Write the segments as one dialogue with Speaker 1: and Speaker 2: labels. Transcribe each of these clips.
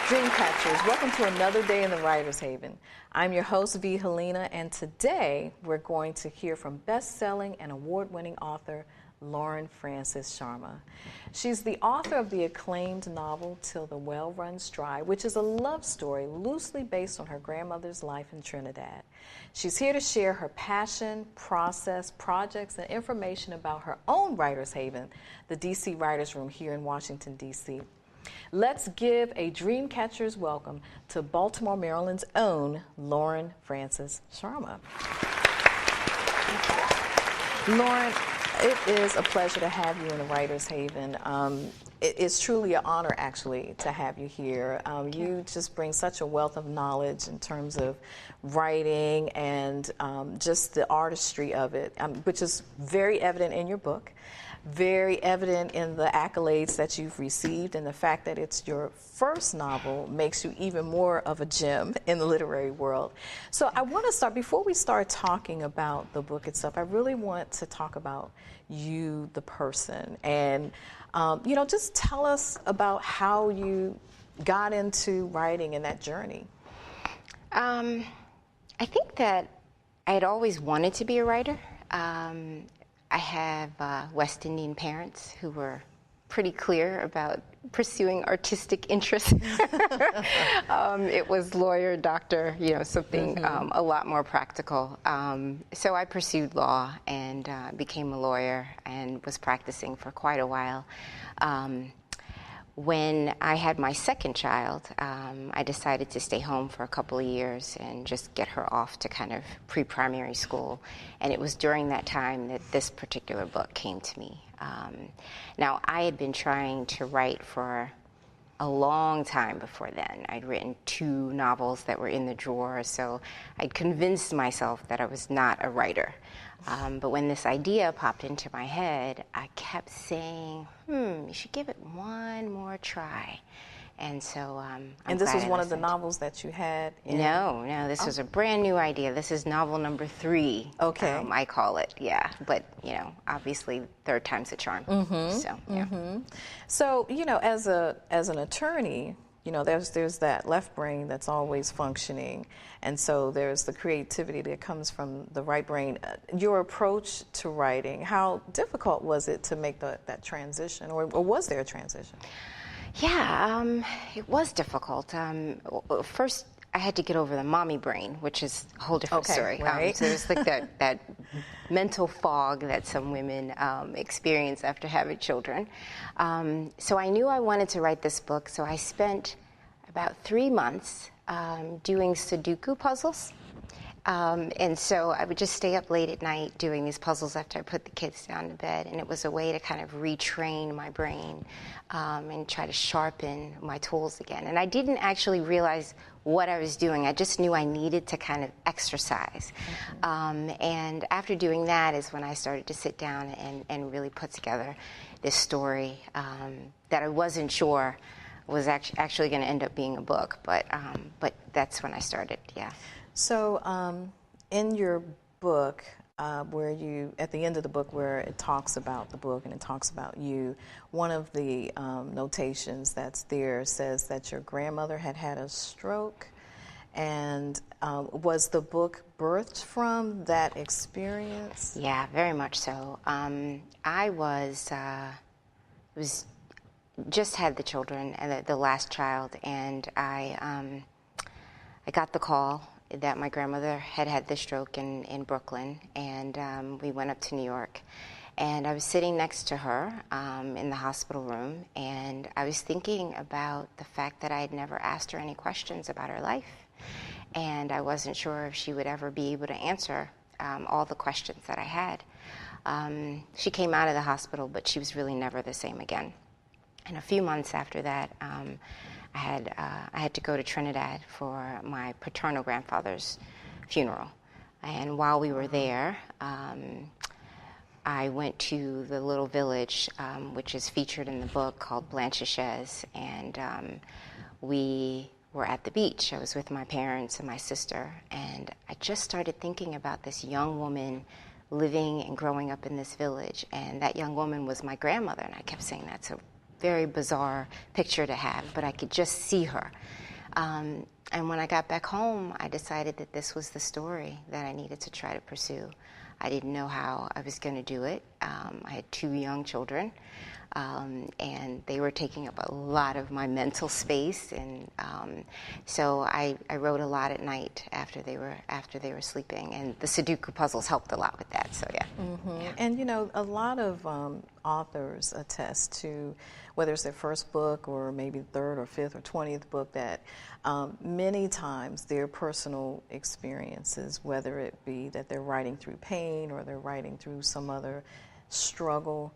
Speaker 1: Dreamcatchers, welcome to another day in the Writer's Haven. I'm your host, V. Helena, and today we're going to hear from best-selling and award-winning author Lauren Francis-Sharma. She's the author of the acclaimed novel Till the Well Runs Dry, which is a love story loosely based on her grandmother's life in Trinidad. She's here to share her passion, process, projects, and information about her own Writer's Haven, the D.C. Writers' Room here in Washington, D.C. Let's give a Dreamcatcher's welcome to Baltimore, Maryland's own Lauren Francis-Sharma. Lauren, it is a pleasure to have you in the Writer's Haven. It's truly an honor, actually, to have you here. You just bring such a wealth of knowledge in terms of writing and just the artistry of it, which is very evident in your book. Very evident in the accolades that you've received, and the fact that it's your first novel makes you even more of a gem in the literary world. So I want to start, before we start talking about the book itself, I really want to talk about you, the person, and just tell us about how you got into writing and that journey.
Speaker 2: I think that I had always wanted to be a writer. I have West Indian parents who were pretty clear about pursuing artistic interests. It was lawyer, doctor, something a lot more practical. So I pursued law and became a lawyer and was practicing for quite a while. When I had my second child, I decided to stay home for a couple of years and just get her off to kind of pre-primary school. And it was during that time that this particular book came to me. Now, I had been trying to write for a long time before then. I'd written 2 novels that were in the drawer, so I'd convinced myself that I was not a writer. But when this idea popped into my head, I kept saying, you should give it one more try. And so
Speaker 1: And this was one of the novels that you had in?
Speaker 2: No, this was a brand new idea. This is novel number 3.
Speaker 1: Okay.
Speaker 2: I call it, yeah. But, obviously, third time's a charm. So, yeah.
Speaker 1: So, as an attorney, there's that left brain that's always functioning, and so there's the creativity that comes from the right brain. Your approach to writing, how difficult was it to make that transition, or was there a transition?
Speaker 2: Yeah, it was difficult. First, I had to get over the mommy brain, which is a whole different story.
Speaker 1: Right.
Speaker 2: So there's like that mental fog that some women experience after having children. So I knew I wanted to write this book, so I spent about 3 months doing Sudoku puzzles. And so I would just stay up late at night doing these puzzles after I put the kids down to bed, and it was a way to kind of retrain my brain and try to sharpen my tools again. And I didn't actually realize what I was doing. I just knew I needed to kind of exercise. And after doing that is when I started to sit down and really put together this story that I wasn't sure was actually going to end up being a book, but that's when I started, yeah.
Speaker 1: So in your book, where you, at the end of the book where it talks about the book and it talks about you, one of the notations that's there says that your grandmother had a stroke, and was the book birthed from that experience?
Speaker 2: Yeah, very much so. I was just had the children, and the last child, and I got the call that my grandmother had this stroke in Brooklyn, and we went up to New York. And I was sitting next to her in the hospital room, and I was thinking about the fact that I had never asked her any questions about her life. And I wasn't sure if she would ever be able to answer all the questions that I had. She came out of the hospital, but she was really never the same again. And a few months after that, I I had to go to Trinidad for my paternal grandfather's funeral. And while we were there, I went to the little village, which is featured in the book, called Blanchishez, and we were at the beach. I was with my parents and my sister, and I just started thinking about this young woman living and growing up in this village, and that young woman was my grandmother, and I kept saying that's a very bizarre picture to have, but I could just see her. And when I got back home, I decided that this was the story that I needed to try to pursue. I didn't know how I was going to do it. I had 2 young children, and they were taking up a lot of my mental space, and so I wrote a lot at night after they were sleeping, and the Sudoku puzzles helped a lot with that. So yeah.
Speaker 1: Mm-hmm. Yeah. And you know, a lot of authors attest to, whether it's their first book or maybe third or fifth or 20th book, that many times their personal experiences, whether it be that they're writing through pain or they're writing through some other struggle,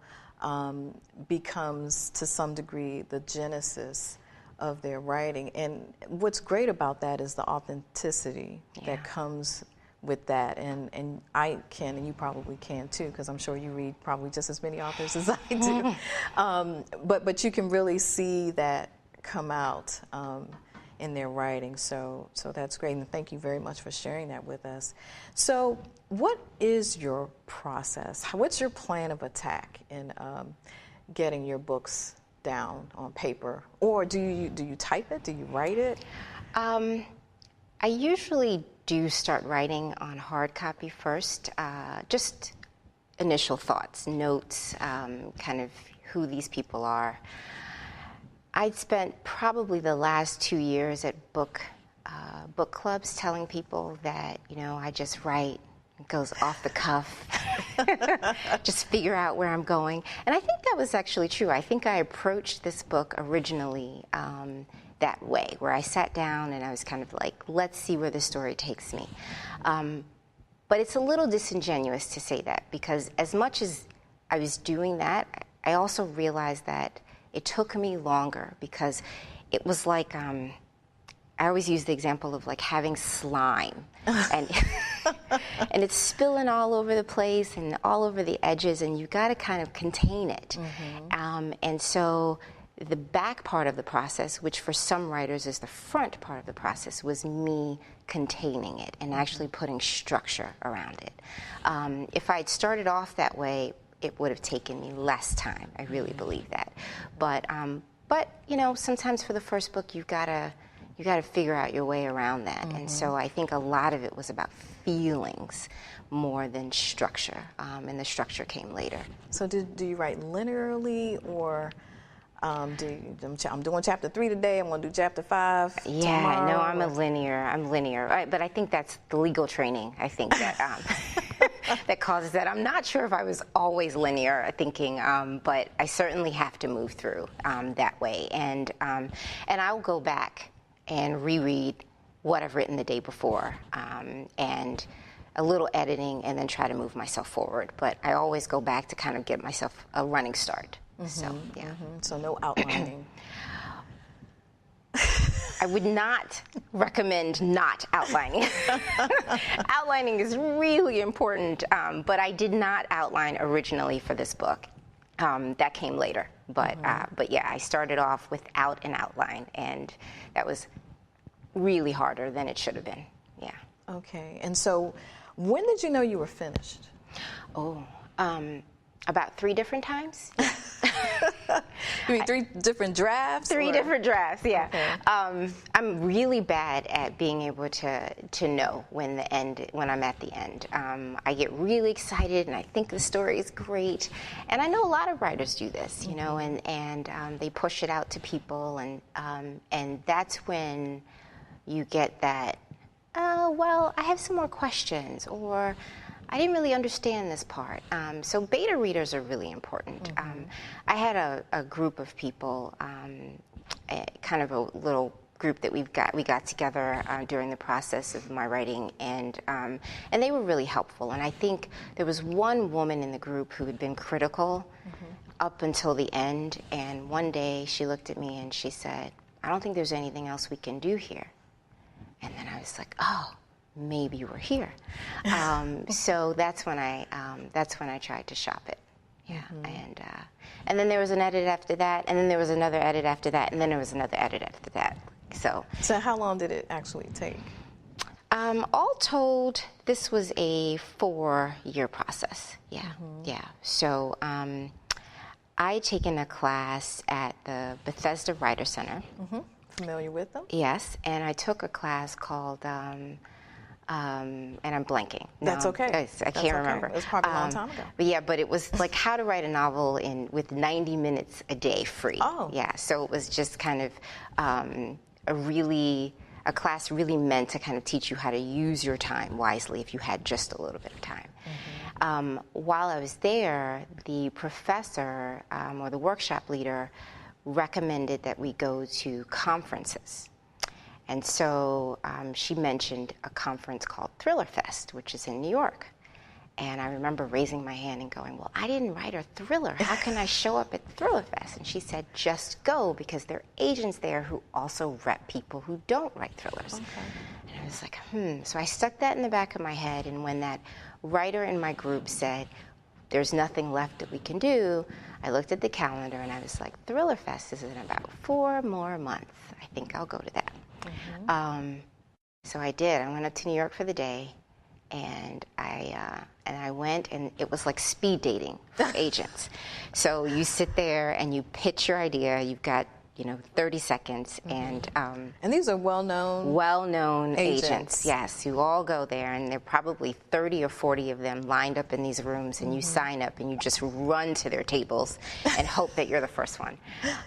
Speaker 1: becomes to some degree the genesis of their writing. And what's great about that is the authenticity that comes with that. And I can, and you probably can too, because I'm sure you read probably just as many authors as I do. But you can really see that come out in their writing. So that's great, and thank you very much for sharing that with us. So what is your process? What's your plan of attack in getting your books down on paper? Or do you type it? Do you write it?
Speaker 2: I usually do start writing on hard copy first, just initial thoughts, notes, kind of who these people are. I'd spent probably the last 2 years at book clubs telling people that, you know, I just write. It goes off the cuff. Just figure out where I'm going. And I think that was actually true. I think I approached this book originally that way, where I sat down and I was kind of like, let's see where the story takes me. But it's a little disingenuous to say that, because as much as I was doing that, I also realized that it took me longer, because it was like, I always use the example of like having slime, and and it's spilling all over the place and all over the edges, and you got to kind of contain it. Mm-hmm. And so the back part of the process, which for some writers is the front part of the process, was me containing it and actually putting structure around it. If I'd started off that way, it would have taken me less time. I really believe that. But you know, sometimes for the first book, you gotta figure out your way around that. Mm-hmm. And so I think a lot of it was about feelings more than structure, and the structure came later. So
Speaker 1: do you write linearly, or I'm doing chapter 3 today, I'm going to do chapter 5 tomorrow?
Speaker 2: No, I'm linear. But I think that's the legal training, I think, that that causes that. I'm not sure if I was always linear thinking, but I certainly have to move through that way. And I'll go back and reread what I've written the day before, and a little editing, and then try to move myself forward. But I always go back to kind of get myself a running start. Mm-hmm, so, yeah. Mm-hmm.
Speaker 1: So no outlining.
Speaker 2: I would not recommend not outlining. Outlining is really important, but I did not outline originally for this book. That came later. But yeah, I started off without an outline, and that was really harder than it should have been. Yeah.
Speaker 1: Okay. And so when did you know you were finished?
Speaker 2: About 3 different times.
Speaker 1: You mean 3 different drafts?
Speaker 2: 3 different drafts, yeah. Okay. I'm really bad at being able to know when I'm at the end. I get really excited, and I think the story is great. And I know a lot of writers do this, you know, and they push it out to people, and that's when you get that, well, I have some more questions, or I didn't really understand this part. So beta readers are really important. Mm-hmm. I had a group of people, kind of a little group that we got together during the process of my writing, and they were really helpful. And I think there was one woman in the group who had been critical up until the end, and one day she looked at me and she said, I don't think there's anything else we can do here. And then I was like, oh, maybe we're here. So that's when I tried to shop it. Yeah, and then there was an edit after that, and then there was another edit after that, and then there was another edit after that. So
Speaker 1: how long did it actually take?
Speaker 2: All told, this was a 4-year process. Yeah, yeah. So I had taken a class at the Bethesda Writer Center.
Speaker 1: Familiar with them?
Speaker 2: Yes, and I took a class called, and I'm blanking.
Speaker 1: That's okay.
Speaker 2: I can't remember.
Speaker 1: It was probably a long time ago.
Speaker 2: But yeah, but it was like how to write a novel with 90 minutes a day free.
Speaker 1: Oh.
Speaker 2: Yeah, so it was just kind of a class really meant to kind of teach you how to use your time wisely if you had just a little bit of time. While I was there, the professor or the workshop leader recommended that we go to conferences. And so she mentioned a conference called Thriller Fest, which is in New York. And I remember raising my hand and going, well, I didn't write a thriller. How can I show up at Thriller Fest? And she said, just go, because there are agents there who also rep people who don't write thrillers. Okay. And I was like, So I stuck that in the back of my head, and when that writer in my group said, there's nothing left that we can do, I looked at the calendar and I was like, Thriller Fest is in about 4 more months. I think I'll go to that. So I did. I went up to New York for the day, and I went, and it was like speed dating for agents. So you sit there and you pitch your idea. You've got 30 seconds, and
Speaker 1: these are well-known
Speaker 2: agents, yes, who all go there, and there are probably 30 or 40 of them lined up in these rooms, and you sign up and you just run to their tables and hope that you're the first one.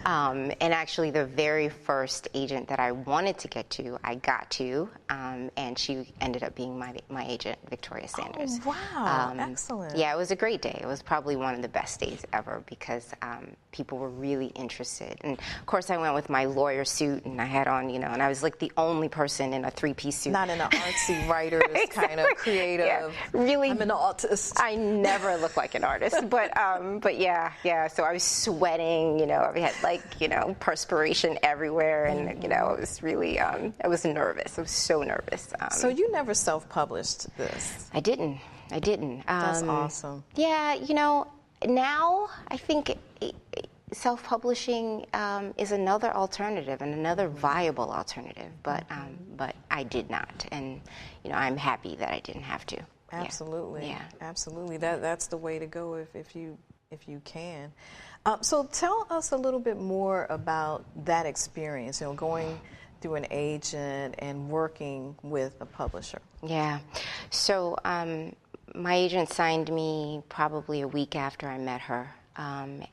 Speaker 2: And actually, the very first agent that I wanted to get to, I got to, and she ended up being my agent, Victoria Sanders.
Speaker 1: Oh, wow, excellent.
Speaker 2: Yeah, it was a great day. It was probably one of the best days ever, because people were really interested. And of course, I went with my lawyer suit, and I had on, and I was like the only person in a 3-piece suit.
Speaker 1: Not in an artsy writer's
Speaker 2: exactly.
Speaker 1: kind of creative.
Speaker 2: Yeah, really,
Speaker 1: I'm an artist.
Speaker 2: I never look like an artist, but yeah. So I was sweating, I had perspiration everywhere, and it was really, I was nervous. I was so nervous.
Speaker 1: So you never self-published this?
Speaker 2: I didn't.
Speaker 1: That's awesome.
Speaker 2: Yeah, now I think self-publishing is another alternative and another viable alternative, but I did not, and I'm happy that I didn't have to.
Speaker 1: Absolutely,
Speaker 2: yeah.
Speaker 1: Absolutely. That's the way to go if you can. So tell us a little bit more about that experience. Going through an agent and working with a publisher.
Speaker 2: Yeah. So my agent signed me probably a week after I met her.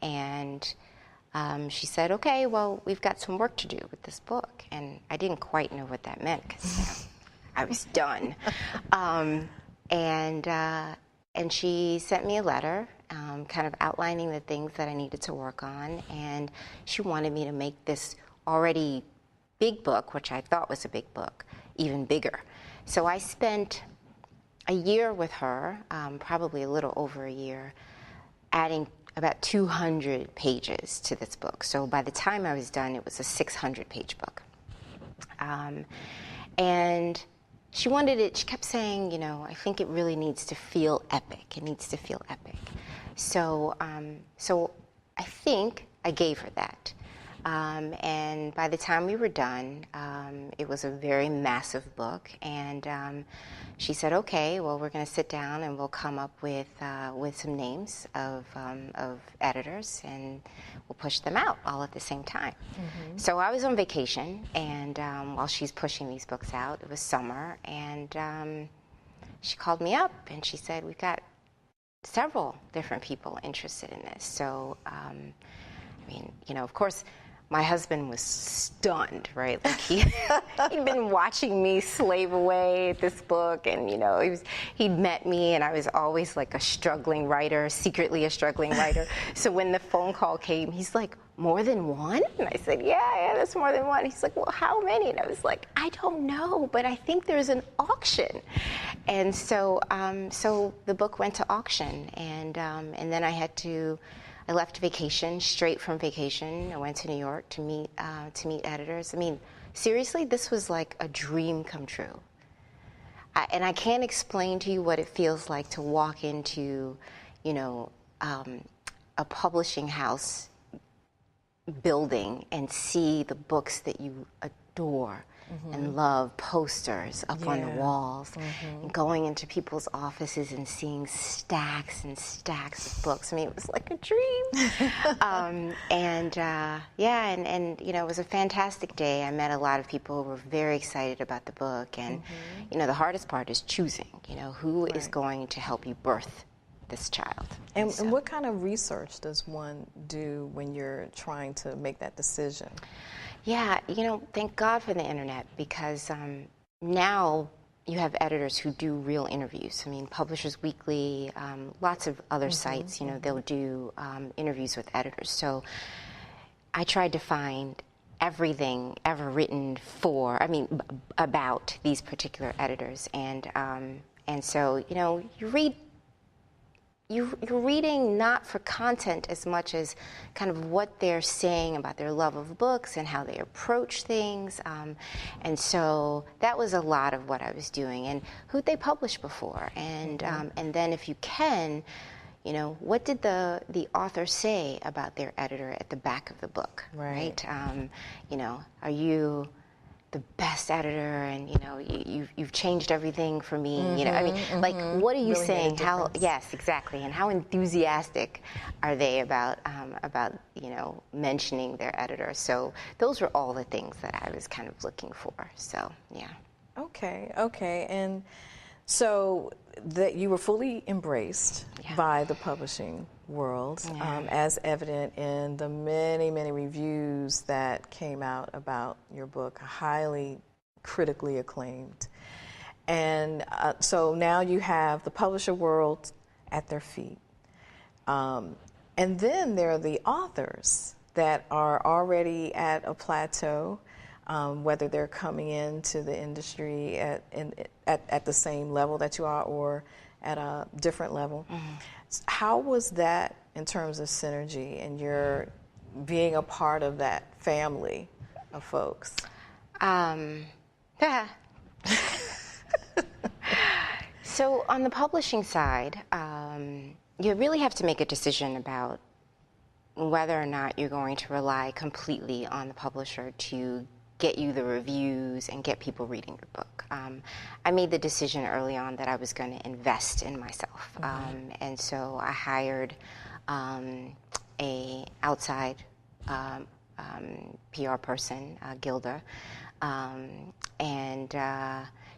Speaker 2: And she said, okay, well, we've got some work to do with this book. And I didn't quite know what that meant, because I was done. And she sent me a letter kind of outlining the things that I needed to work on. And she wanted me to make this already big book, which I thought was a big book, even bigger. So I spent a year with her, probably a little over a year, adding about 200 pages to this book. So by the time I was done, it was a 600-page book. And she wanted it, she kept saying, I think it really needs to feel epic. It needs to feel epic. So I think I gave her that. And by the time we were done, it was a very massive book, and she said, okay, well, we're going to sit down and we'll come up with some names of editors, and we'll push them out all at the same time. So I was on vacation, and while she's pushing these books out, it was summer, and she called me up and she said, we've got several different people interested in this. So, of course, my husband was stunned, right? Like he'd been watching me slave away at this book, and he'd met me, and I was always like a struggling writer, secretly a struggling writer. So when the phone call came, he's like, more than one? And I said, yeah, that's more than one. He's like, well, how many? And I was like, I don't know, but I think there's an auction. And so the book went to auction, and then I had to I left vacation, straight from vacation. I went to New York to meet editors. I mean, seriously, this was like a dream come true. And I can't explain to you what it feels like to walk into, a publishing house building and see the books that you adore and love, posters up on the walls, and going into people's offices and seeing stacks and stacks of books. I mean, it was like a dream. It was a fantastic day. I met a lot of people who were very excited about the book, and the hardest part is choosing. Who is going to help you birth this child.
Speaker 1: And what kind of research does one do when you're trying to make that decision?
Speaker 2: Yeah, thank God for the internet, because now you have editors who do real interviews. I mean, Publishers Weekly, lots of other sites, they'll do interviews with editors. So I tried to find everything ever written about these particular editors. And so, you're reading not for content as much as kind of what they're saying about their love of books and how they approach things. And so that was a lot of what I was doing. And who'd they publish before? And then if you can, what did the author say about their editor at the back of the book, right? Are you the best editor, and you've changed everything for me. What are you
Speaker 1: really
Speaker 2: saying? How? Yes, exactly. And how enthusiastic are they about mentioning their editor? So those were all the things that I was kind of looking for. So yeah.
Speaker 1: Okay. And so that you were fully embraced by the publishing world, as evident in the many, many reviews that came out about your book, highly critically acclaimed. And so now you have the publisher world at their feet. And then there are the authors that are already at a plateau, whether they're coming into the industry at the same level that you are or at a different level. How was that in terms of synergy and your being a part of that family of folks?
Speaker 2: So on the publishing side, you really have to make a decision about whether or not you're going to rely completely on the publisher to get you the reviews and get people reading your book. I made the decision early on that I was going to invest in myself. And so I hired a outside PR person, Gilda, and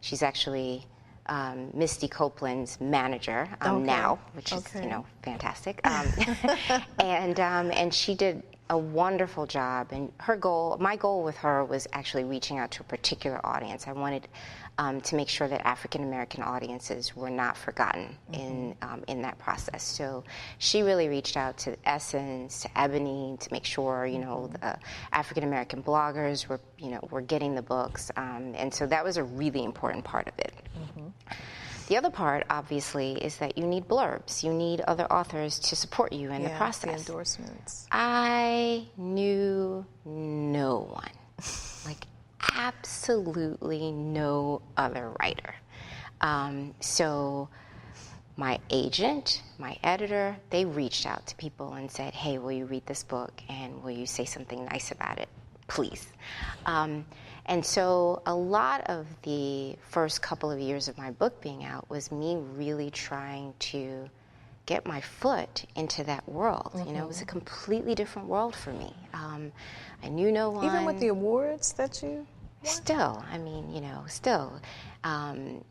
Speaker 2: she's actually Misty Copeland's manager now, which is fantastic. And she did a wonderful job. And my goal with her was actually reaching out to a particular audience. I wanted to make sure that African American audiences were not forgotten in that process. So she really reached out to Essence, to Ebony, to make sure the African American bloggers were getting the books, and so that was a really important part of it. The other part, obviously, is that you need blurbs. You need other authors to support you in the process.
Speaker 1: The endorsements.
Speaker 2: I knew no one, like absolutely no other writer. So my agent, my editor, they reached out to people and said, hey, will you read this book and will you say something nice about it, please? And so a lot of the first couple of years of my book being out was me really trying to get my foot into that world. It was a completely different world for me. I knew no one.
Speaker 1: Even with the awards that you won?
Speaker 2: Still, still. And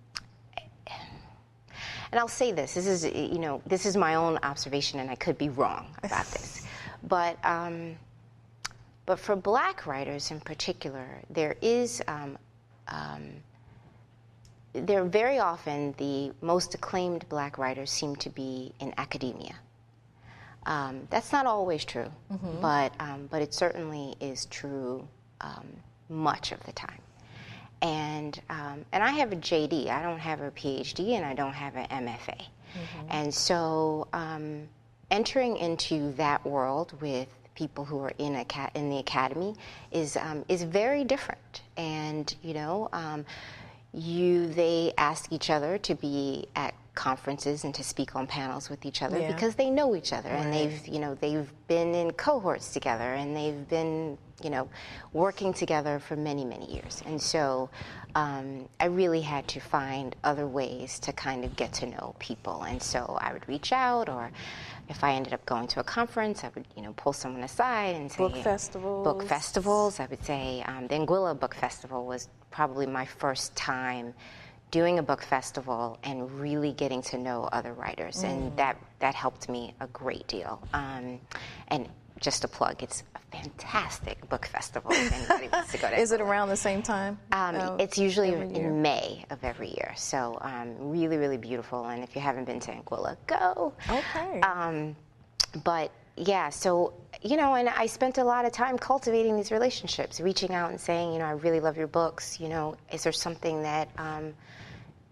Speaker 2: I'll say this is my own observation, and I could be wrong about this. But for Black writers in particular, there very often the most acclaimed Black writers seem to be in academia. That's not always true, but it certainly is true much of the time. And I have a JD. I don't have a PhD, and I don't have an MFA. And so entering into that world with people who are in the academy is very different. And they ask each other to be at conferences and to speak on panels with each other because they know each other, and they've been in cohorts together, and they've been working together for many years. And so I really had to find other ways to kind of get to know people. And so I would reach out, or if I ended up going to a conference, I would pull someone aside and say
Speaker 1: book festivals.
Speaker 2: I would say the Anguilla Book Festival was probably my first time doing a book festival and really getting to know other writers, and that helped me a great deal. And just a plug, it's a fantastic book festival if anybody wants to go to.
Speaker 1: Is it around the same time?
Speaker 2: It's usually in May of every year, so really beautiful. And if you haven't been to Anguilla, go.
Speaker 1: Okay.
Speaker 2: But yeah, so and I spent a lot of time cultivating these relationships, reaching out and saying, I really love your books. Is there something that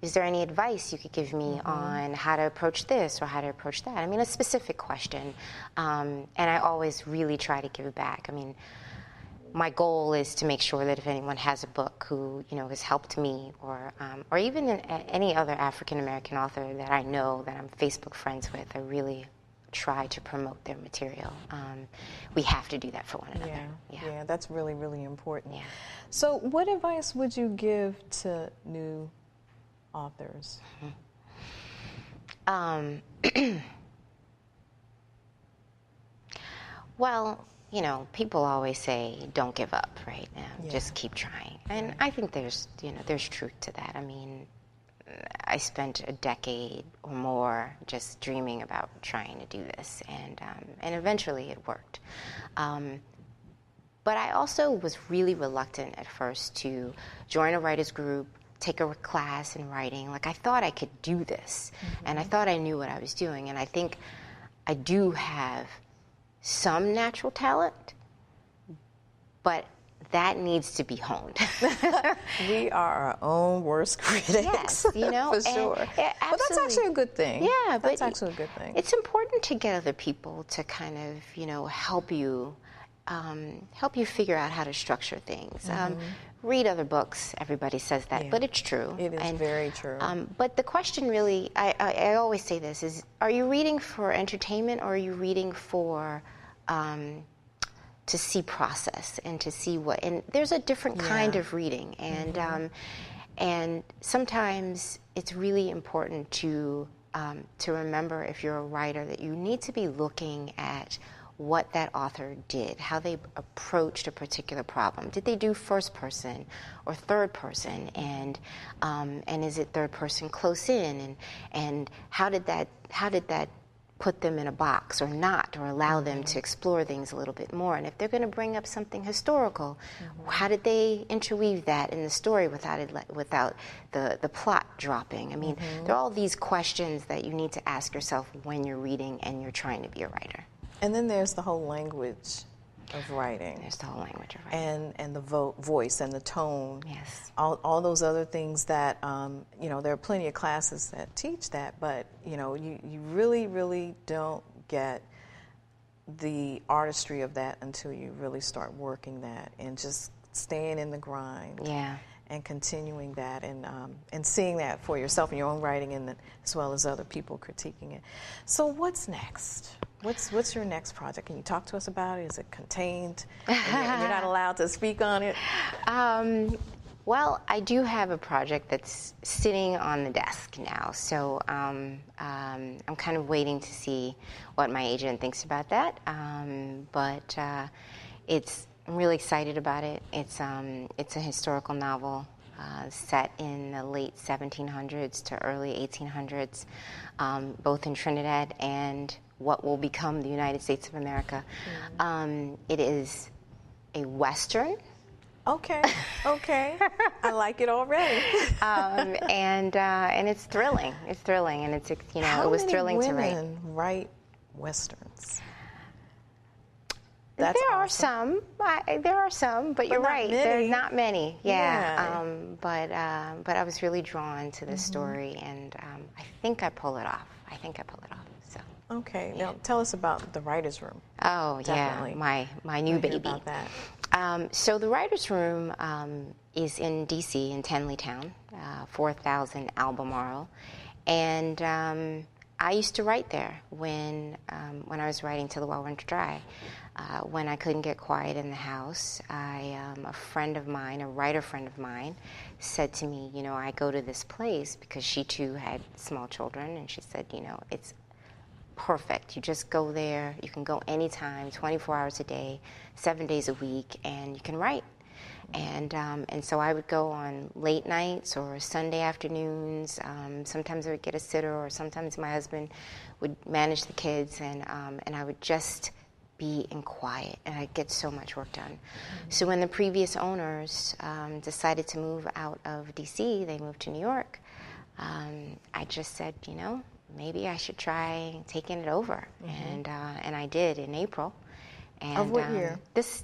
Speaker 2: is there any advice you could give me on how to approach this or how to approach that? I mean, a specific question. And I always really try to give back. I mean, my goal is to make sure that if anyone has a book who, has helped me, or even any other African-American author that I know that I'm Facebook friends with, I really try to promote their material. We have to do that for one another.
Speaker 1: Yeah, that's really important.
Speaker 2: Yeah.
Speaker 1: So what advice would you give to new authors?
Speaker 2: Well, people always say, don't give up, right? Just keep trying. And I think there's truth to that. I mean, I spent a decade or more just dreaming about trying to do this, and eventually it worked. But I also was really reluctant at first to join a writer's group, take a class in writing. Like, I thought I could do this, and I thought I knew what I was doing. And I think I do have some natural talent, but that needs to be honed.
Speaker 1: We are our own worst critics.
Speaker 2: Yes,
Speaker 1: for sure.
Speaker 2: Yeah,
Speaker 1: but that's actually a good thing.
Speaker 2: Yeah,
Speaker 1: that's actually a good thing.
Speaker 2: It's important to get other people to kind of, help you figure out how to structure things. Read other books. Everybody says that, but it's true.
Speaker 1: It is very true.
Speaker 2: But the question really, I always say this, is, are you reading for entertainment, or are you reading for to see process and to see what? And there's a different kind of reading, and sometimes it's really important to remember, if you're a writer, that you need to be looking at what that author did, how they approached a particular problem. Did they do first person or third person, and is it third person close in, and how did that put them in a box or not, or allow them to explore things a little bit more? And if they're going to bring up something historical, how did they interweave that in the story without the plot dropping? I mean, there are all these questions that you need to ask yourself when you're reading and you're trying to be a writer.
Speaker 1: And then there's the whole language of writing.
Speaker 2: There's the whole language of writing.
Speaker 1: And the voice and the tone.
Speaker 2: Yes.
Speaker 1: All those other things that, there are plenty of classes that teach that, but, you really don't get the artistry of that until you really start working that and just staying in the grind.
Speaker 2: Yeah.
Speaker 1: And continuing that, and seeing that for yourself in your own writing, and as well as other people critiquing it. So what's next? What's your next project? Can you talk to us about it? Is it contained? And you're not allowed to speak on it?
Speaker 2: Well, I do have a project that's sitting on the desk now, so I'm kind of waiting to see what my agent thinks about that. But I'm really excited about it. It's a historical novel set in the late 1700s to early 1800s, both in Trinidad and what will become the United States of America. It is a Western.
Speaker 1: Okay. I like it already.
Speaker 2: And it's thrilling. It's thrilling, and it was thrilling to write.
Speaker 1: How many women write Westerns?
Speaker 2: There are some, but you're right. There's not many. Yeah. But I was really drawn to this story, and I think I pull it off. So
Speaker 1: Okay. Now tell us about the writers' room.
Speaker 2: Oh,
Speaker 1: Definitely.
Speaker 2: yeah, my new baby.
Speaker 1: About that.
Speaker 2: So the writers' room is in D.C. in Tenleytown, 4000 Albemarle, and I used to write there when I was writing Till the Well Runs Dry. When I couldn't get quiet in the house, a friend of mine, a writer friend of mine, said to me, I go to this place because she too had small children, and she said, it's perfect. You just go there. You can go anytime, 24 hours a day, 7 days a week, and you can write. And so I would go on late nights or Sunday afternoons. Sometimes I would get a sitter, or sometimes my husband would manage the kids, and I would just be in quiet, and I'd get so much work done. Mm-hmm. So when the previous owners decided to move out of D.C., they moved to New York, I just said, maybe I should try taking it over. Mm-hmm. And I did in April. And,
Speaker 1: of what year?
Speaker 2: This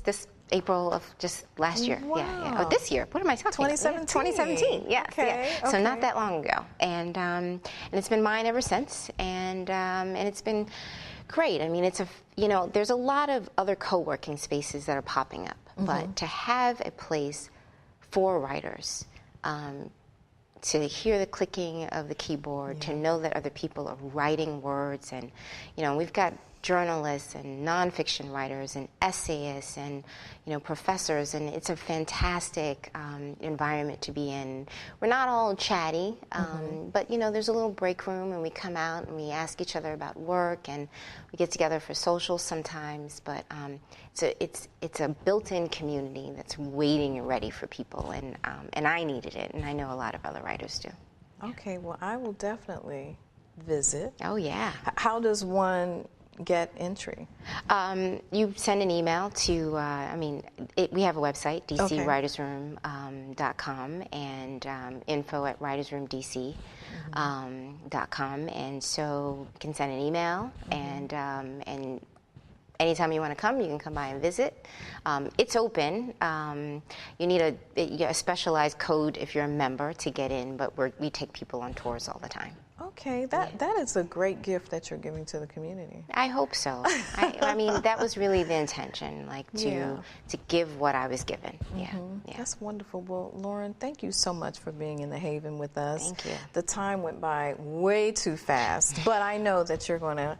Speaker 2: April of just last year.
Speaker 1: Wow.
Speaker 2: Yeah. Oh, this year. What am I talking
Speaker 1: 2017.
Speaker 2: about? 2017. Yes.
Speaker 1: Okay.
Speaker 2: Yeah.
Speaker 1: Okay.
Speaker 2: So not that long ago. And it's been mine ever since. And it's been great. I mean, there's a lot of other co-working spaces that are popping up, mm-hmm. but to have a place for writers, to hear the clicking of the keyboard, to know that other people are writing words, and we've got journalists and nonfiction writers and essayists and professors, and it's a fantastic environment to be in. We're not all chatty, but there's a little break room, and we come out and we ask each other about work, and we get together for socials sometimes. But it's a built-in community that's waiting and ready for people, and I needed it, and I know a lot of other writers do.
Speaker 1: Okay, well, I will definitely visit.
Speaker 2: Oh yeah.
Speaker 1: How does one get entry?
Speaker 2: You send an email to, we have a website, dcwritersroom.com, and info@writersroomdc.com, and so you can send an email, and anytime you want to come, you can come by and visit. It's open. You need a specialized code if you're a member to get in, but we take people on tours all the time.
Speaker 1: Okay, that is a great gift that you're giving to the community.
Speaker 2: I hope so. I mean, that was really the intention, to give what I was given.
Speaker 1: Mm-hmm. Yeah. That's wonderful. Well, Lauren, thank you so much for being in the Haven with us.
Speaker 2: Thank you.
Speaker 1: The time went by way too fast, but I know that you're going to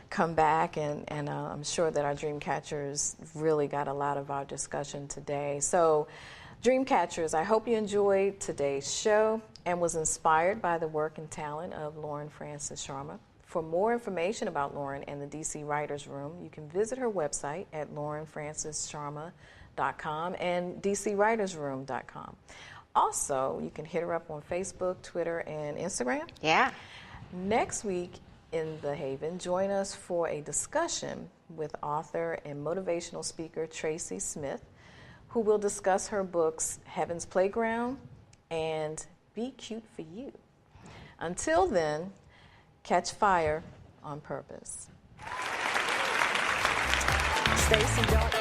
Speaker 1: come back, and I'm sure that our Dreamcatchers really got a lot of our discussion today. So, Dreamcatchers, I hope you enjoyed today's show and was inspired by the work and talent of Lauren Francis-Sharma. For more information about Lauren and the DC Writers Room, you can visit her website at laurenfrancis.sharma.com and dcwritersroom.com. Also, you can hit her up on Facebook, Twitter, and Instagram.
Speaker 2: Yeah.
Speaker 1: Next week in the Haven, join us for a discussion with author and motivational speaker Tracy Smith, who will discuss her books Heaven's Playground and Be Cute for You. Until then, catch fire on purpose. Stacy, don't...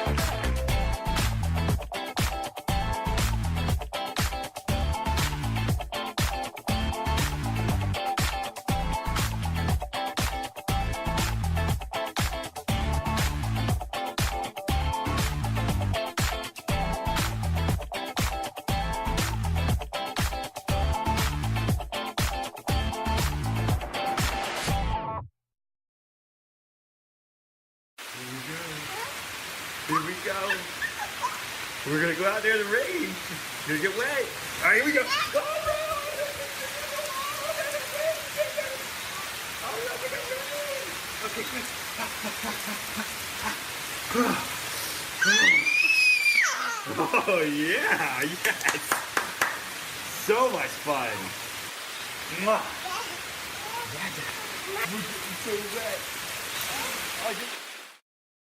Speaker 3: Here we go. We're going to go out there in the rain. You're going to get wet. All right, here we go. Okay, good. Oh, yeah. Yes. So much fun. Mwah. Yeah, we're getting so wet.